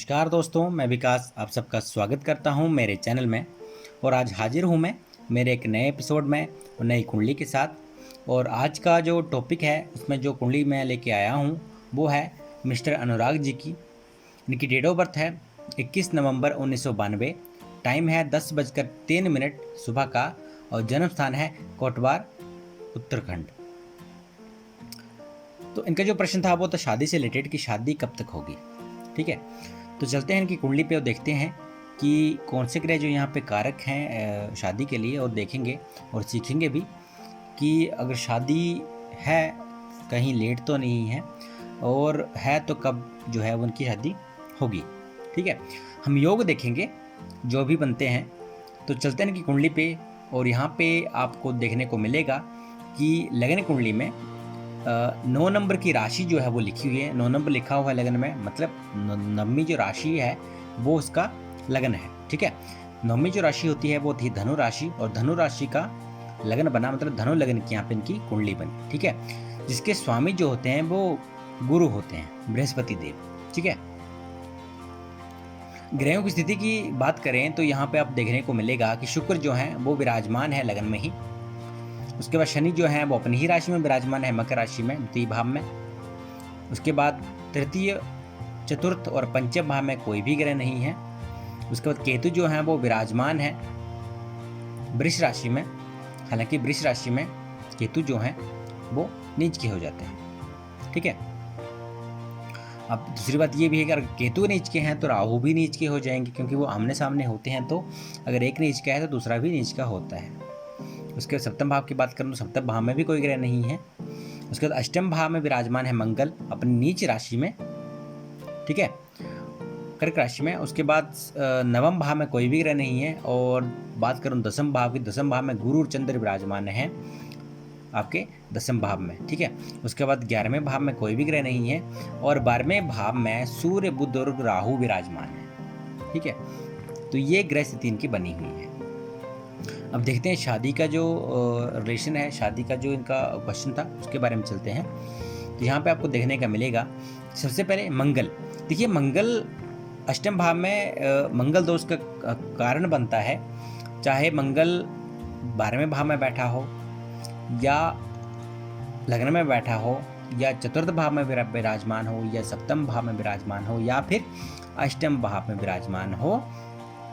नमस्कार दोस्तों, मैं विकास आप सबका स्वागत करता हूं मेरे चैनल में। और आज हाजिर हूं मैं मेरे एक नए एपिसोड में और नई कुंडली के साथ। और आज का जो टॉपिक है उसमें जो कुंडली मैं लेके आया हूं वो है मिस्टर अनुराग जी की। इनकी डेट ऑफ बर्थ है 21 नवंबर 1992। टाइम है 10:03 सुबह का और जन्म स्थान है कोटवार, उत्तराखंड। तो इनका जो प्रश्न था वो था शादी से रिलेटेड कि शादी कब तक होगी। ठीक है, तो चलते हैं इनकी कुंडली पे और देखते हैं कि कौन से ग्रह जो यहाँ पे कारक हैं शादी के लिए, और देखेंगे और सीखेंगे भी कि अगर शादी है कहीं लेट तो नहीं है, और है तो कब जो है उनकी शादी होगी। ठीक है, हम योग देखेंगे जो भी बनते हैं। तो चलते हैं इनकी कुंडली पे और यहाँ पे आपको देखने को मिलेगा कि लगन कुंडली में 9 नंबर की राशि जो है वो लिखी हुई है। 9 नंबर लिखा हुआ है लगन में, मतलब नवमी जो राशि है वो उसका लगन है। ठीक है, नवमी जो राशि होती है वो थी धनु राशि, और धनु राशि का लगन बना, मतलब धनु लगन की यहाँ पे इनकी कुंडली बनी। ठीक है, जिसके स्वामी जो होते हैं वो गुरु होते हैं, बृहस्पति देव। ठीक है, ग्रहों की स्थिति की बात करें तो यहाँ पे आप देखने को मिलेगा कि शुक्र जो है वो विराजमान है लगन में ही। उसके बाद शनि जो है वो अपनी ही राशि में विराजमान है, मकर राशि में, द्वितीय भाव में। उसके बाद तृतीय, चतुर्थ और पंचम भाव में कोई भी ग्रह नहीं है। उसके बाद केतु जो है वो विराजमान है वृष राशि में। हालांकि वृष राशि में केतु जो है वो नीच के हो जाते हैं। ठीक है, अब दूसरी बात ये भी है कि अगर केतु नीच के हैं तो राहु भी नीच के हो जाएंगे, क्योंकि वो आमने सामने होते हैं। तो अगर एक नीच का है तो दूसरा भी नीच का होता है। उसके बाद सप्तम भाव की बात करूँ तो सप्तम भाव में भी कोई ग्रह नहीं है। उसके बाद अष्टम भाव में विराजमान है मंगल अपनी नीच राशि में। ठीक है, कर्क राशि में। उसके बाद नवम भाव में कोई भी ग्रह नहीं है। और बात करूँ दसम भाव की, दसम भाव में गुरु और चंद्र विराजमान है आपके दसम भाव में। ठीक है, उसके बाद 11वें भाव में कोई भी ग्रह नहीं है, और 12वें भाव में सूर्य, बुध और राहु विराजमान है। ठीक है, तो ये ग्रह स्थिति इनकी बनी हुई है। अब देखते हैं शादी का जो रिलेशन है, शादी का जो इनका क्वेश्चन था उसके बारे में चलते हैं। तो यहाँ पे आपको देखने का मिलेगा सबसे पहले मंगल। देखिए, मंगल अष्टम भाव में मंगल दोष का कारण बनता है। चाहे मंगल 12वें भाव में बैठा हो, या लग्न में बैठा हो, या चतुर्थ भाव में विराजमान हो, या सप्तम भाव में विराजमान हो, या फिर अष्टम भाव में विराजमान हो,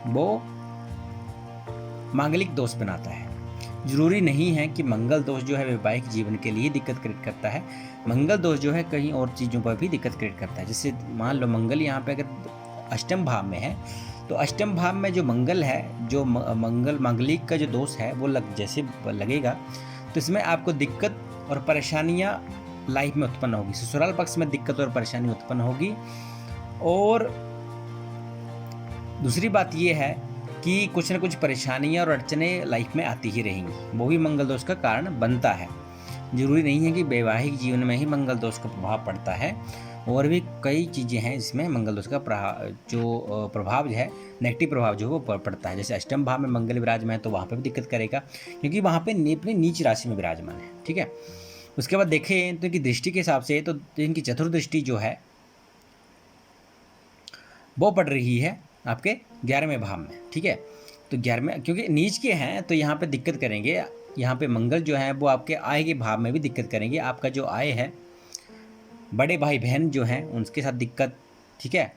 वो मांगलिक दोष बनाता है। जरूरी नहीं है कि मंगल दोष जो है वैवाहिक जीवन के लिए दिक्कत क्रिएट करता है। मंगल दोष जो है कहीं और चीज़ों पर भी दिक्कत क्रिएट करता है। जैसे मान लो मंगल यहाँ पे अगर अष्टम भाव में है, तो अष्टम भाव में जो मंगल है, जो मांगलिक का जो दोष है वो जैसे लगेगा, तो इसमें आपको दिक्कत और परेशानियाँ लाइफ में उत्पन्न होगी। ससुराल पक्ष में दिक्कत और परेशानी उत्पन्न होगी। और दूसरी बात ये है कि कुछ न कुछ परेशानियाँ और अड़चने लाइफ में आती ही रहेंगी, वो भी मंगल दोष का कारण बनता है। जरूरी नहीं है कि वैवाहिक जीवन में ही मंगल दोष का प्रभाव पड़ता है, और भी कई चीज़ें हैं जिसमें मंगल दोष का प्रभाव जो है, नेगेटिव प्रभाव जो है वो पड़ता है। जैसे अष्टम भाव में मंगल विराजमान है तो वहाँ पे भी दिक्कत करेगा, क्योंकि वहाँ पे अपनी नीच राशि में विराजमान है। ठीक है, उसके बाद देखें तो इनकी दृष्टि के हिसाब से तो इनकी चतुर्दृष्टि जो है वो पड़ रही है आपके 11वें भाव में। ठीक है, तो 11वें, क्योंकि नीच के हैं तो यहाँ पे दिक्कत करेंगे। यहाँ पे मंगल जो है वो आपके आय के भाव में भी दिक्कत करेंगे। आपका जो आय है, बड़े भाई बहन जो हैं उनके साथ दिक्कत। ठीक है,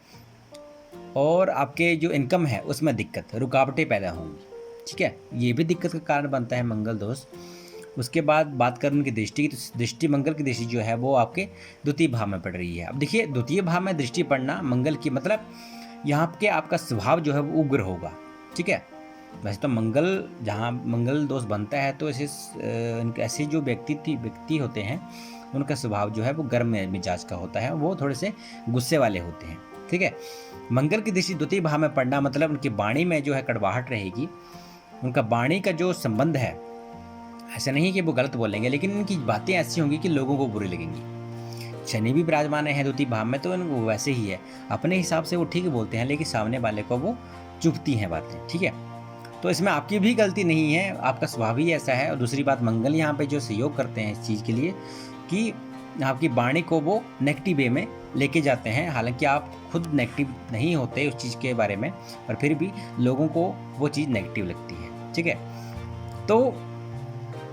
और आपके जो इनकम है उसमें दिक्कत, रुकावटें पैदा होंगी। ठीक है, ये भी दिक्कत का कारण बनता है मंगल दोष। उसके बाद बात करें उनकी दृष्टि की, तो दृष्टि, मंगल की दृष्टि जो है वो आपके द्वितीय भाव में पड़ रही है। अब देखिए, द्वितीय भाव में दृष्टि पड़ना मंगल की, मतलब यहाँ के आपका स्वभाव जो है वो उग्र होगा। ठीक है, वैसे तो मंगल, जहाँ मंगल दोष बनता है तो ऐसे जो व्यक्ति होते हैं उनका स्वभाव जो है वो गर्म मिजाज का होता है, वो थोड़े से गुस्से वाले होते हैं। ठीक है, मंगल की दृष्टि द्वितीय भाव में पड़ना मतलब उनकी वाणी में जो है कड़वाहट रहेगी। उनका वाणी का जो संबंध है, ऐसा नहीं कि वो गलत बोलेंगे, लेकिन इनकी बातें ऐसी होंगी कि लोगों को बुरी लगेंगी। शनि भी विराजमान है द्वितीय भाव में, तो इनको वैसे ही है, अपने हिसाब से वो ठीक बोलते हैं, लेकिन सामने वाले को वो चुभती हैं बातें। ठीक है, तो इसमें आपकी भी गलती नहीं है, आपका स्वभाव ही ऐसा है। और दूसरी बात, मंगल यहाँ पे जो सहयोग करते हैं इस चीज़ के लिए कि आपकी वाणी को वो नेगेटिव वे में लेके जाते हैं। हालांकि आप खुद नेगेटिव नहीं होते उस चीज़ के बारे में, पर फिर भी लोगों को वो चीज़ नेगेटिव लगती है। ठीक है, तो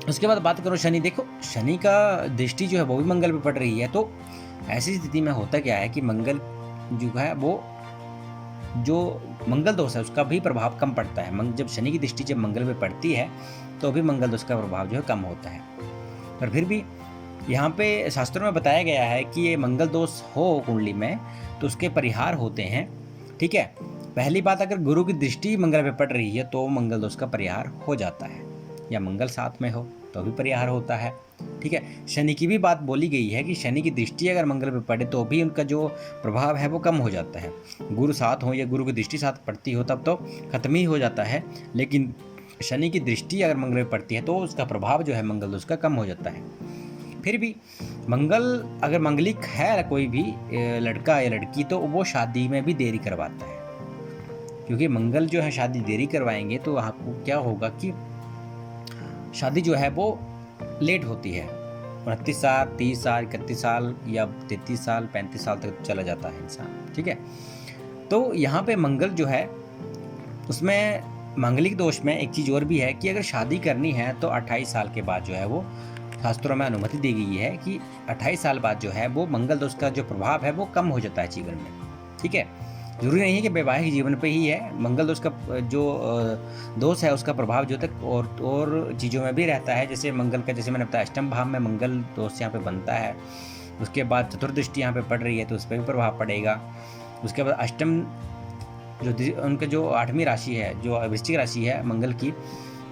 उसके बाद बात करो शनि। देखो शनि का दृष्टि जो है वो भी मंगल पे पड़ रही है। तो ऐसी स्थिति में होता क्या है कि मंगल जो है वो जो मंगल दोष है उसका भी प्रभाव कम पड़ता है। जब शनि की दृष्टि जब मंगल पे पड़ती है तो भी मंगल दोष का प्रभाव जो है कम होता है। पर फिर भी यहाँ पे शास्त्रों में बताया गया है कि ये मंगल दोष हो कुंडली में तो उसके परिहार होते हैं। ठीक है, पहली बात, अगर गुरु की दृष्टि मंगल पे पड़ रही है तो मंगल दोष का परिहार हो जाता है, या मंगल साथ में हो तो भी परिहार होता है। ठीक है, शनि की भी बात बोली गई है कि शनि की दृष्टि अगर मंगल पे पड़े तो भी उनका जो प्रभाव है वो कम हो जाता है। गुरु साथ हो या गुरु की दृष्टि साथ पड़ती हो तब तो खत्म ही हो जाता है, लेकिन शनि की दृष्टि अगर मंगल पे पड़ती है तो उसका प्रभाव जो है मंगल दोष का कम हो जाता है। फिर भी मंगल अगर मंगलिक है कोई भी लड़का या लड़की तो वो शादी में भी देरी करवाता है, क्योंकि मंगल जो है शादी देरी करवाएंगे तो आपको क्या होगा कि शादी जो है वो लेट होती है। 29 साल, 30 साल, 31 साल या 33 साल, 35 साल तक चला जाता है इंसान। ठीक है, तो यहाँ पे मंगल जो है उसमें मांगलिक दोष में एक चीज़ और भी है कि अगर शादी करनी है तो 28 साल के बाद जो है वो शास्त्रों में अनुमति दी गई है कि 28 साल बाद जो है वो मंगल दोष का जो प्रभाव है वो कम हो जाता है जीवन में। ठीक है, जरूरी नहीं है कि वैवाहिक जीवन पे ही है, मंगल दोष का जो दोष है उसका प्रभाव जो तक और चीज़ों में भी रहता है। जैसे मंगल का, जैसे मैंने बताया, अष्टम भाव में मंगल दोष यहाँ पे बनता है, उसके बाद चतुर्दृष्टि यहाँ पे पड़ रही है तो उस पर भी प्रभाव पड़ेगा। उसके बाद अष्टम जो उनका जो 8वीं राशि है, जो वृश्चिक राशि है मंगल की,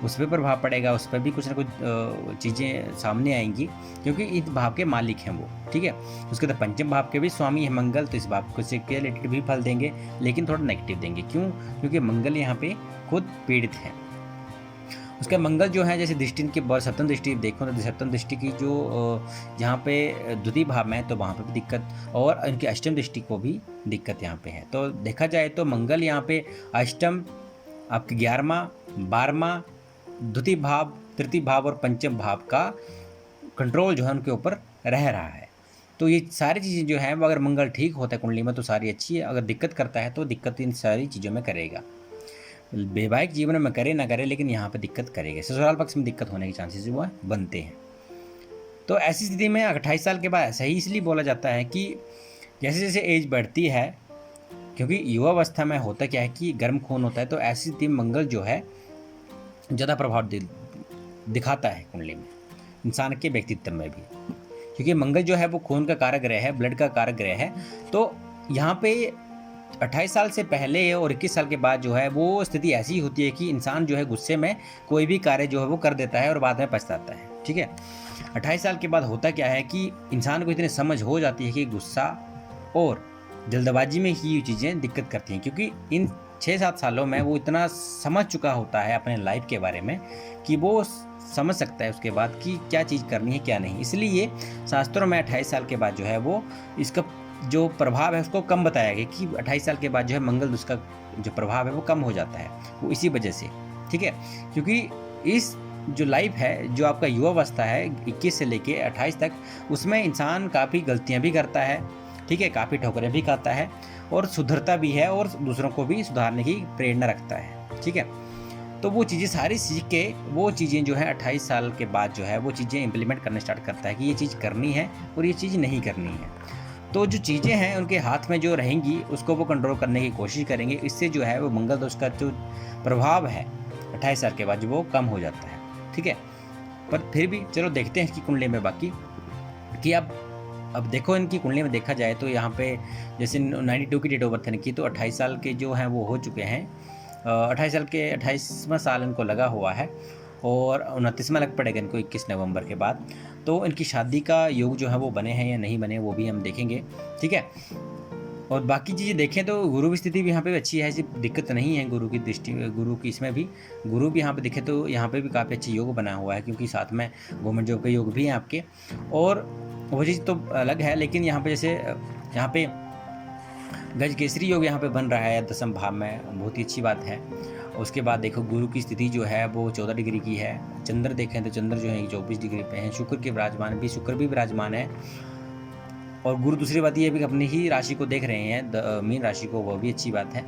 उस पर प्रभाव पड़ेगा, उस पर भी कुछ ना कुछ चीज़ें सामने आएंगी, क्योंकि इस भाव के मालिक हैं वो। ठीक है, उसके बाद पंचम भाव के भी स्वामी है मंगल, तो इस भाव को से के रिलेटेड भी फल देंगे, लेकिन थोड़ा नेगेटिव देंगे। क्यों? क्योंकि मंगल यहाँ पे खुद पीड़ित है। उसका मंगल जो है, जैसे दृष्टि की सप्तम दृष्टि देखो तो सप्तम दृष्टि की जो यहाँ पे द्वितीय भाव में है तो वहाँ पे भी दिक्कत, और इनकी अष्टम दृष्टि को भी दिक्कत यहाँ पे है। तो देखा जाए तो मंगल यहाँ पे अष्टम, आपके 11वां, 12वां, द्वितीय भाव, तृतीय भाव और पंचम भाव का कंट्रोल जो है उनके ऊपर रह रहा है। तो ये सारी चीज़ें जो है वो अगर मंगल ठीक होता है कुंडली में तो सारी अच्छी है, अगर दिक्कत करता है तो दिक्कत इन सारी चीज़ों में करेगा। वैवाहिक जीवन में करे ना करे, लेकिन यहाँ पे दिक्कत करेगा, ससुराल पक्ष में दिक्कत होने के चांसेस वो बनते हैं। तो ऐसी स्थिति में 28 साल के बाद सही इसलिए बोला जाता है कि जैसे जैसे एज बढ़ती है, क्योंकि युवावस्था में होता क्या है कि गर्म खून होता है, तो ऐसी स्थिति में मंगल जो है ज़्यादा प्रभाव दिखाता है कुंडली में, इंसान के व्यक्तित्व में भी, क्योंकि मंगल जो है वो खून का कारक ग्रह है, ब्लड का कारक ग्रह है। तो यहाँ पे 28 साल से पहले और 21 साल के बाद जो है वो स्थिति ऐसी होती है कि इंसान जो है गुस्से में कोई भी कार्य जो है वो कर देता है और बाद में पछताता है। ठीक है, 28 साल के बाद होता क्या है कि इंसान को इतनी समझ हो जाती है कि गुस्सा और जल्दबाजी में ही ये चीज़ें दिक्कत करती हैं, क्योंकि इन 6-7 सालों में वो इतना समझ चुका होता है अपने लाइफ के बारे में कि वो समझ सकता है उसके बाद कि क्या चीज़ करनी है क्या नहीं। इसलिए शास्त्रों में 28 साल के बाद जो है वो इसका जो प्रभाव है उसको कम बताया गया कि 28 साल के बाद जो है मंगल दोष का जो प्रभाव है वो कम हो जाता है, वो इसी वजह से। ठीक है, क्योंकि इस जो लाइफ है, जो आपका युवावस्था है 21 से लेके 28 तक, उसमें इंसान काफ़ी गलतियाँ भी करता है। ठीक है, काफ़ी ठोकरें भी खाता है और सुधरता भी है और दूसरों को भी सुधारने की प्रेरणा रखता है। ठीक है, तो वो चीज़ें सारी सीख के वो चीज़ें जो है 28 साल के बाद जो है वो चीज़ें इम्प्लीमेंट करना स्टार्ट करता है कि ये चीज़ करनी है और ये चीज़ नहीं करनी है। तो जो चीज़ें हैं उनके हाथ में जो रहेंगी उसको वो कंट्रोल करने की कोशिश करेंगे। इससे जो है वो मंगल दोष का जो प्रभाव है 28 साल के बाद जो वो कम हो जाता है। ठीक है, पर फिर भी चलो देखते हैं इसकी कुंडली में बाकी कि अब देखो इनकी कुंडली में देखा जाए तो यहाँ पे जैसे 92 की डेट ऑफ बर्थ इनकी, तो 28 साल के जो हैं वो हो चुके हैं। 28 साल के 28वां साल इनको लगा हुआ है और 29वां लग पड़ेगा इनको 21 नवंबर के बाद। तो इनकी शादी का योग जो है वो बने हैं या नहीं बने वो भी हम देखेंगे। ठीक है, और बाकी चीज़ें देखें तो गुरु की स्थिति भी यहाँ पे भी अच्छी है, ऐसी दिक्कत नहीं है गुरु की दृष्टि, गुरु की इसमें भी गुरु भी यहाँ पे देखें तो यहाँ पे भी काफ़ी अच्छी योग बना हुआ है, क्योंकि साथ में गवर्नमेंट जॉब के योग भी हैं आपके। और वो चीज़ तो अलग है, लेकिन यहाँ पे जैसे यहाँ पे गज केसरी योग यहाँ पे बन रहा है 10वें भाव में, बहुत ही अच्छी बात है। उसके बाद देखो गुरु की स्थिति जो है वो 14 डिग्री की है। चंद्र देखें तो चंद्र जो है 24 डिग्री पे है। शुक्र के विराजमान भी, शुक्र भी विराजमान है और गुरु दूसरी बात ये भी कि अपनी ही राशि को देख रहे हैं, मीन राशि को, वो भी अच्छी बात है।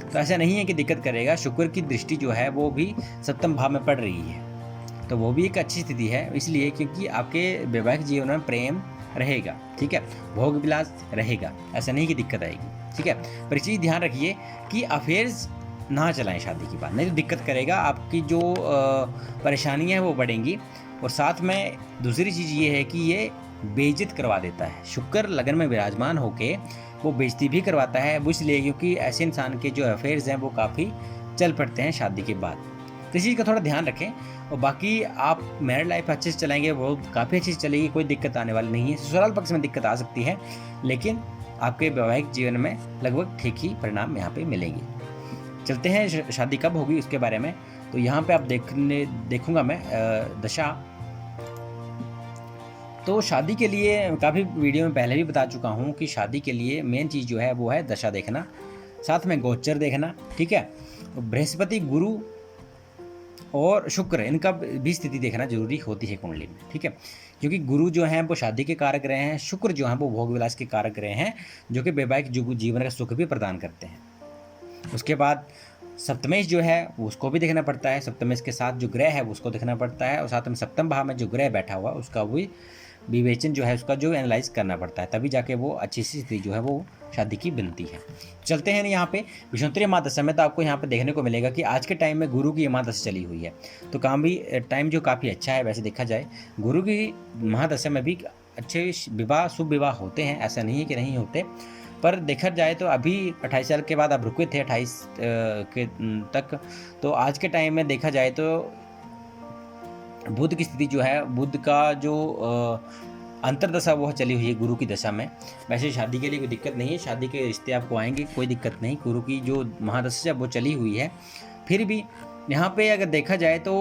तो ऐसा नहीं है कि दिक्कत करेगा। शुक्र की दृष्टि जो है वो भी सप्तम भाव में पड़ रही है, तो वो भी एक अच्छी स्थिति है, इसलिए क्योंकि आपके वैवाहिक जीवन में प्रेम रहेगा, ठीक है, भोग विलास रहेगा, ऐसा नहीं कि दिक्कत आएगी, ठीक है। पर एक चीज़ ध्यान रखिए कि अफेयर्स ना चलाएं शादी के बाद, नहीं तो दिक्कत करेगा, आपकी जो परेशानियाँ हैं वो बढ़ेंगी। और साथ में दूसरी चीज़ ये है कि ये बेइज्जत करवा देता है। शुक्र लगन में विराजमान होके वो बेइज्जती भी करवाता है, वो इसलिए क्योंकि ऐसे इंसान के जो अफेयर्स हैं वो काफ़ी चल पड़ते हैं शादी के बाद। तो इस चीज़ का थोड़ा ध्यान रखें। और बाकी आप मैरिड लाइफ अच्छे से चलाएंगे, वो काफ़ी अच्छी से चलेगी, कोई दिक्कत आने वाली नहीं है। ससुराल पक्ष में दिक्कत आ सकती है, लेकिन आपके वैवाहिक जीवन में लगभग ठीक ही परिणाम यहाँ पे मिलेंगे। चलते हैं शादी कब होगी उसके बारे में। तो यहाँ पे आप देखूंगा मैं दशा। तो शादी के लिए काफ़ी वीडियो में पहले भी बता चुका हूँ कि शादी के लिए मेन चीज़ जो है वो है दशा देखना, साथ में गोचर देखना, ठीक है। बृहस्पति, गुरु और शुक्र, इनका भी स्थिति देखना जरूरी होती है कुंडली में, ठीक है। क्योंकि गुरु जो हैं वो शादी के कारक रहे हैं, शुक्र जो हैं वो भोग विलास के कारक रहे हैं, जो कि वैवाहिक जीवन का सुख भी प्रदान करते हैं। उसके बाद सप्तमेश जो है उसको भी देखना पड़ता है, सप्तमेश के साथ जो ग्रह है उसको देखना पड़ता है, और साथ में सप्तम भाव में जो ग्रह बैठा हुआ उसका भी विवेचन जो है उसका जो एनालाइज करना पड़ता है, तभी जाके वो अच्छी सी स्थिति जो है वो शादी की बनती है। चलते हैं यहाँ पे विषुवंतरीय महादशा में। तो आपको यहाँ पे देखने को मिलेगा कि आज के टाइम में गुरु की महादशा चली हुई है, तो काम भी टाइम जो काफ़ी अच्छा है। वैसे देखा जाए गुरु की महादशा में भी अच्छे विवाह, शुभ विवाह होते हैं, ऐसा नहीं है कि नहीं होते। पर देखा जाए तो अभी 28 साल के बाद आप रुके थे 28 के तक, तो आज के टाइम में देखा जाए तो बुध की स्थिति जो है, बुध का जो अंतरदशा वो चली हुई है गुरु की दशा में। वैसे शादी के लिए कोई दिक्कत नहीं है, शादी के रिश्ते आपको आएंगे, कोई दिक्कत नहीं। गुरु की जो महादशा वो चली हुई है, फिर भी यहाँ पे अगर देखा जाए तो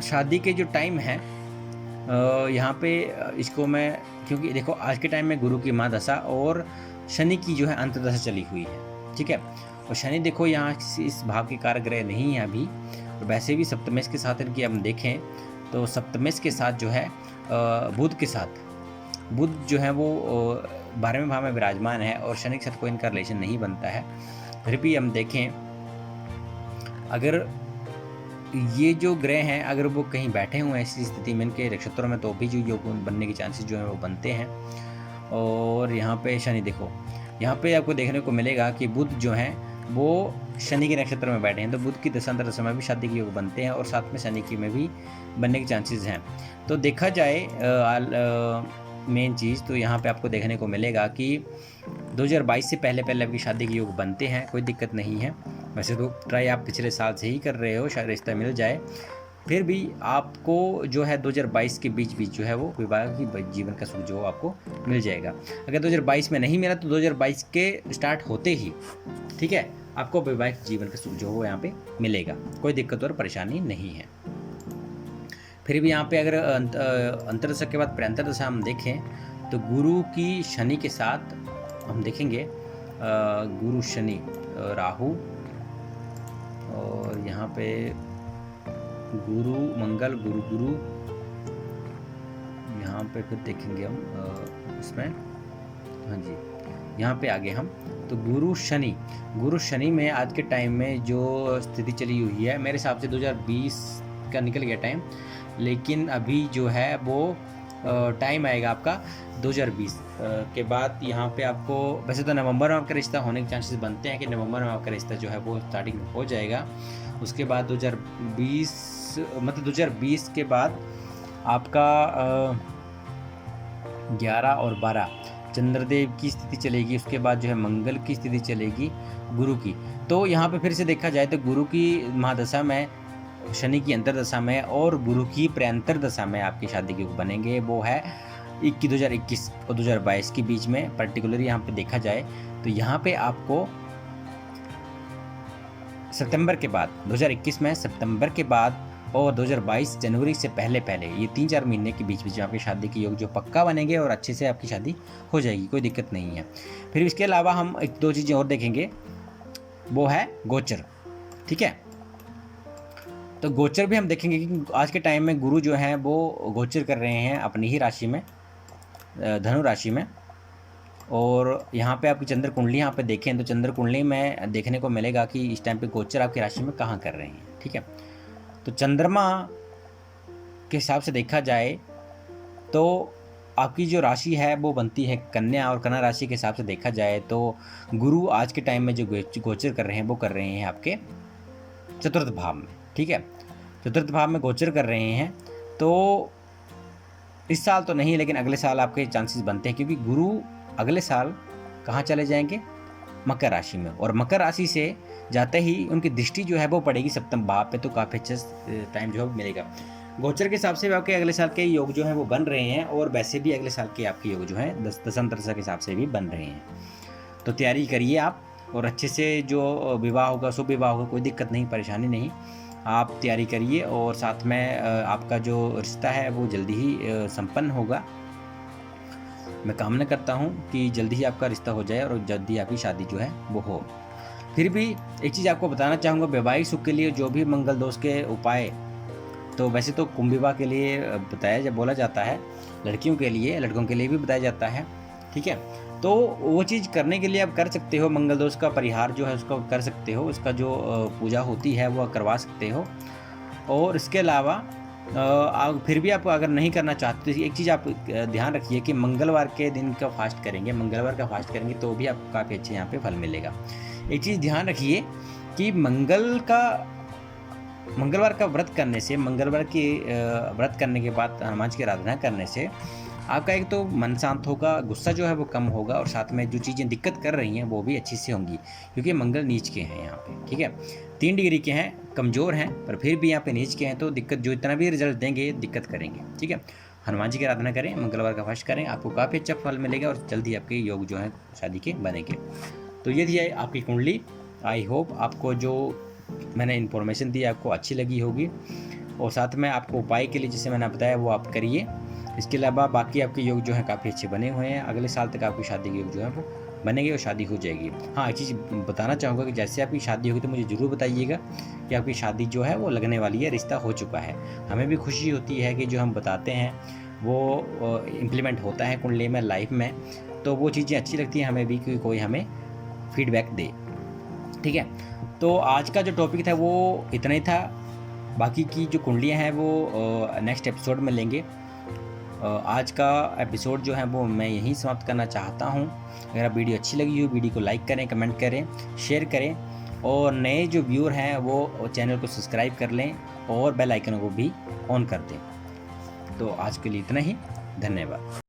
शादी के जो टाइम है यहाँ पे इसको मैं, क्योंकि देखो आज के टाइम में गुरु की महादशा और शनि की जो है अंतरदशा चली हुई है, ठीक है। और शनि देखो यहाँ इस भाव के कारक ग्रह नहीं है अभी। वैसे भी सप्तमेश के साथ इनकी हम देखें तो सप्तमेश के साथ जो है बुध के साथ, बुध जो है वो 12वें भाव में विराजमान है, और शनि के साथ कोई इनका रिलेशन नहीं बनता है। फिर भी हम देखें अगर ये जो ग्रह हैं अगर वो कहीं बैठे हुए हैं ऐसी स्थिति में इनके नक्षत्रों में, तो भी जो योग बनने के चांसेस जो हैं वो बनते हैं। और यहाँ पे शनि देखो, यहाँ पे आपको देखने को मिलेगा कि बुध जो हैं वो शनि के नक्षत्र में बैठे हैं, तो बुध की दशांतर समय भी शादी के योग बनते हैं, और साथ में शनि की में भी बनने के चांसेस हैं। तो देखा जाए मेन चीज़ तो यहाँ पे आपको देखने को मिलेगा कि 2022 से पहले पहले आपकी शादी के योग बनते हैं, कोई दिक्कत नहीं है। वैसे तो ट्राई आप पिछले साल से ही कर रहे हो, शायद रिश्ता मिल जाए, फिर भी आपको जो है 2022 के बीच जो है वो वैवाहिक जीवन का सुख जो आपको मिल जाएगा। अगर 2022 में नहीं मिला तो 2022 के स्टार्ट होते ही, ठीक है, आपको वैवाहिक जीवन का सुख जो हो यहाँ पे मिलेगा, कोई दिक्कत और परेशानी नहीं है। फिर भी यहाँ पे अगर अंतरदशा के बाद प्रंतरदशा हम देखें तो गुरु की शनि के साथ हम देखेंगे गुरु शनि राहु, और यहाँ पे गुरु मंगल गुरु यहाँ पे फिर देखेंगे हम इसमें, हाँ जी यहाँ पे आगे हम तो गुरु शनि में आज के टाइम में जो स्थिति चली हुई है, मेरे हिसाब से 2020 का निकल गया टाइम, लेकिन अभी जो है वो टाइम आएगा आपका 2020 के बाद। यहाँ पे आपको वैसे तो नवंबर में आपका रिश्ता होने के चांसेस बनते हैं कि नवंबर में आपका रिश्ता जो है वो स्टार्टिंग में हो जाएगा। उसके बाद 2020 मतलब 2020 के बाद आपका 11 और 12 चंद्रदेव की स्थिति चलेगी, उसके बाद जो है मंगल की स्थिति चलेगी गुरु की। तो यहाँ पे फिर से देखा जाए तो गुरु की महादशा में, शनि की अंतरदशा में और गुरु की प्रंतर दशा में आपकी शादी के बनेंगे, वो है 2021 और 2022 के बीच में। पर्टिकुलरली यहाँ पे देखा जाए तो यहाँ पे आपको सितंबर के बाद 2021 में सितंबर के बाद और 2022 जनवरी से पहले ये 3-4 महीने के बीच में आपकी शादी के योग जो पक्का बनेंगे और अच्छे से आपकी शादी हो जाएगी, कोई दिक्कत नहीं है। फिर इसके अलावा हम 1-2 चीज़ें और देखेंगे, वो है गोचर, ठीक है। तो गोचर भी हम देखेंगे कि आज के टाइम में गुरु जो हैं वो गोचर कर रहे हैं अपनी ही राशि में, धनु राशि में। और यहाँ पे आपकी चंद्र कुंडली यहाँ पे देखें तो चंद्र कुंडली में देखने को मिलेगा कि इस टाइम पे गोचर आपकी राशि में कहाँ कर रहे हैं, ठीक है। तो चंद्रमा के हिसाब से देखा जाए तो आपकी जो राशि है वो बनती है कन्या, और कन्या राशि के हिसाब से देखा जाए तो गुरु आज के टाइम में जो गोचर कर रहे हैं वो कर रहे हैं आपके चतुर्थ भाव में, ठीक है। चतुर्थ भाव में गोचर कर रहे हैं, तो इस साल तो नहीं लेकिन अगले साल आपके चांसेस बनते हैं, क्योंकि गुरु अगले साल कहाँ चले जाएंगे, मकर राशि में। और मकर राशि से जाते ही उनकी दृष्टि जो है वो पड़ेगी सप्तम भाव पे, तो काफ़ी अच्छा टाइम जो है मिलेगा। गोचर के हिसाब से आपके अगले साल के योग जो हैं वो बन रहे हैं, और वैसे भी अगले साल के आपके योग जो हैं दशम दशा के हिसाब से भी बन रहे हैं। तो तैयारी करिए आप, और अच्छे से जो विवाह होगा, शुभ विवाह होगा, कोई दिक्कत नहीं, परेशानी नहीं, आप तैयारी करिए। और साथ में आपका जो रिश्ता है वो जल्दी ही संपन्न होगा। मैं कामना करता हूँ कि जल्दी ही आपका रिश्ता हो जाए और जल्दी आपकी शादी जो है वो हो। फिर भी एक चीज़ आपको बताना चाहूँगा, वैवाहिक सुख के लिए जो भी मंगल दोष के उपाय, तो वैसे तो कुंभ विवाह के लिए बताया जब बोला जाता है, लड़कियों के लिए, लड़कों के लिए भी बताया जाता है, ठीक है। तो वो चीज़ करने के लिए आप कर सकते हो, मंगल दोष का परिहार जो है उसको कर सकते हो, उसका जो पूजा होती है वो करवा सकते हो। और इसके अलावा फिर भी आप अगर नहीं करना चाहते तो एक चीज़ आप ध्यान रखिए कि मंगलवार के दिन का फास्ट करेंगे, मंगलवार का फास्ट करेंगे तो भी आपको काफ़ी अच्छे यहाँ पे फल मिलेगा। एक चीज़ ध्यान रखिए कि मंगलवार का व्रत करने से, मंगलवार के व्रत करने के बाद हनुमान जी की आराधना करने से आपका एक तो मन शांत होगा, गुस्सा जो है वो कम होगा, और साथ में जो चीज़ें दिक्कत कर रही हैं वो भी अच्छी से होंगी, क्योंकि मंगल नीच के हैं यहाँ पे, ठीक है। 3 डिग्री के हैं, कमज़ोर हैं, पर फिर भी यहाँ पे नीच के हैं, तो दिक्कत जो इतना भी रिजल्ट देंगे दिक्कत करेंगे, ठीक है। हनुमान जी की आराधना करें, मंगलवार का फास्ट करें, आपको काफ़ी अच्छा फल मिलेगा और जल्दी आपके योग जो है शादी के बनेंगे। तो ये थी आपकी कुंडली। आई होप आपको जो मैंने इन्फॉर्मेशन दी आपको अच्छी लगी होगी, और साथ में आपको उपाय के लिए जैसे मैंने बताया वो आप करिए। इसके अलावा बाकी आपके योग जो हैं काफ़ी अच्छे बने हुए हैं, अगले साल तक आपकी शादी के योग जो है वो बनेंगे और शादी हो जाएगी। हाँ, एक चीज़ बताना चाहूँगा कि जैसे आपकी शादी होगी तो मुझे ज़रूर बताइएगा कि आपकी शादी जो है वो लगने वाली है, रिश्ता हो चुका है। हमें भी खुशी होती है कि जो हम बताते हैं वो इम्प्लीमेंट होता है कुंडली में, लाइफ में, तो वो चीज़ें अच्छी लगती हैं हमें भी कि कोई हमें फीडबैक दे, ठीक है। तो आज का जो टॉपिक था वो इतना ही था, बाकी की जो कुंडलियाँ हैं वो नेक्स्ट एपिसोड में लेंगे। आज का एपिसोड जो है वो मैं यहीं समाप्त करना चाहता हूँ। अगर आप वीडियो अच्छी लगी हो, वीडियो को लाइक करें, कमेंट करें, शेयर करें, और नए जो व्यूअर हैं वो चैनल को सब्सक्राइब कर लें और बेल आइकन को भी ऑन कर दें। तो आज के लिए इतना ही, धन्यवाद।